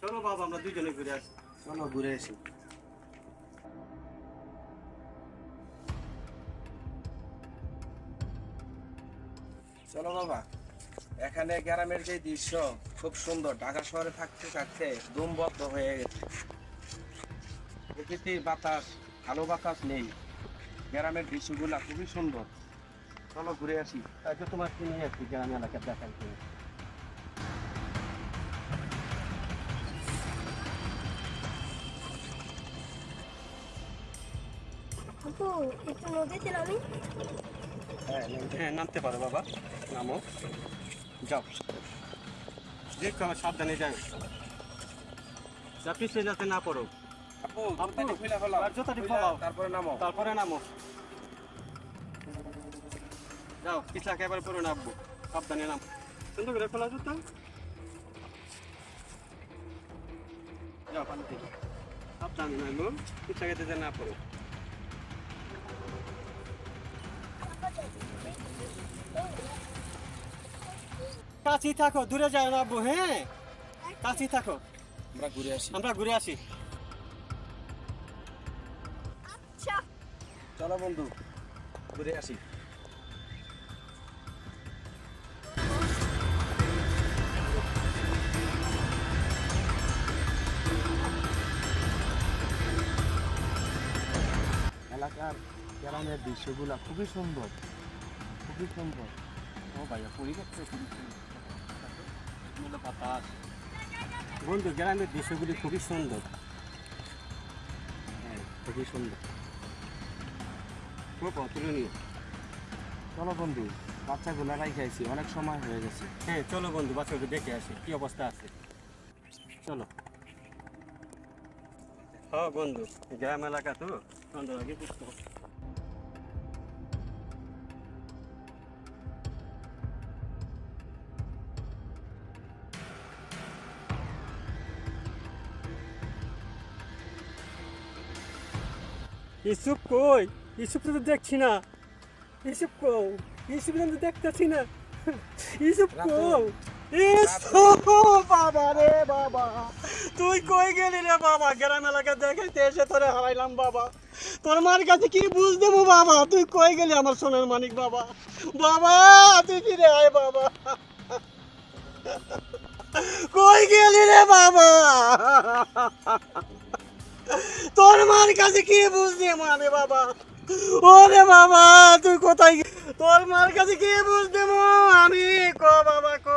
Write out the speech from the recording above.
চলো বাবা আমরা দুজনে ঘুরে আসি। চলো ঘুরে আসি। চলো বাবা, এখানে গ্রামের যে দৃশ্য খুব সুন্দর। ঢাকা শহরে থাকতে থাকতে দমবদ্ধ হয়ে গেছে। প্রকৃতির বাতাস, ভালো বাতাস নেই। গ্রামের দৃশ্যগুলা খুবই সুন্দর। চলো ঘুরে আসি। তাই তো তোমার কি নিয়ে আসছি গ্রাম এলাকা দেখার জন্য। আপু একটু নদীতে নামি। হ্যাঁ নামতে পারো বাবা, নামো, যাও। দেখো আমার সাবধানে যাও, যা পিছিয়ে যাতে না পড়ো। আপু আপু, জুতাটি খুলে ফেলাও। আর জুতাটি খুলে ফেলাও। তারপরে নামো। তারপরে নামো, যাও পিছলা একেবারে পড়ো না আব্বু, সাবধানে নামো। সুন্দর করে ফেলা জুতা, যাও পানি থেকে সাবধানে নামো, পিছলা যেতে না পড়ো। কাছেই থাকো, দূরে যাও না আব্বু। হ্যাঁ কাছেই থাকো, আমরা ঘুরে আসি। আমরা ঘুরে আসি। আচ্ছা চলো বন্ধু, ঘুরে আসি। এলাকার গ্রামের দৃশ্যগুলা খুবই সুন্দর, খুবই সুন্দর। ও ভাইয়া পরিবেশটা খুবই সুন্দর, বাতাস। বন্ধু গ্রামের দৃশ্যগুলি খুবই সুন্দর, হ্যাঁ খুবই সুন্দর, খুব অতুলনীয়। চলো বন্ধু, বাচ্চাগুলা রাইখাইছি, অনেক সময় হয়ে গেছে। হ্যাঁ চলো বন্ধু, বাচ্চাকে দেখে আসি কি অবস্থা আছে। চলো। হ্যাঁ বন্ধু, গ্রাম এলাকা তো সুন্দর আগে বুঝতে হবে। ইসুপ কই? ইসুপ তো দেখছি না। ইসুপ কই? ইসুপ তো দেখতেছি না। ইসুপ কই? ইসুপ বাবা রে বাবা, তুই কই গেলি রে বাবা? গ্রাম এলাকা দেখাইতে এসে তোরে হারাইলাম বাবা। তোর মার কাছে কি বুঝ দেবো বাবা? তুই কই গেলি আমার সোনার মানিক বাবা? বাবা তুই ফিরে আয় বাবা। কই গেলি রে বাবা? তোর মার কাছে কি বুঝলি মানে বাবা? ওরে বাবা তুই কোথায় তোর মার কাছে কি বুঝতে আমি? ক বাবা ক।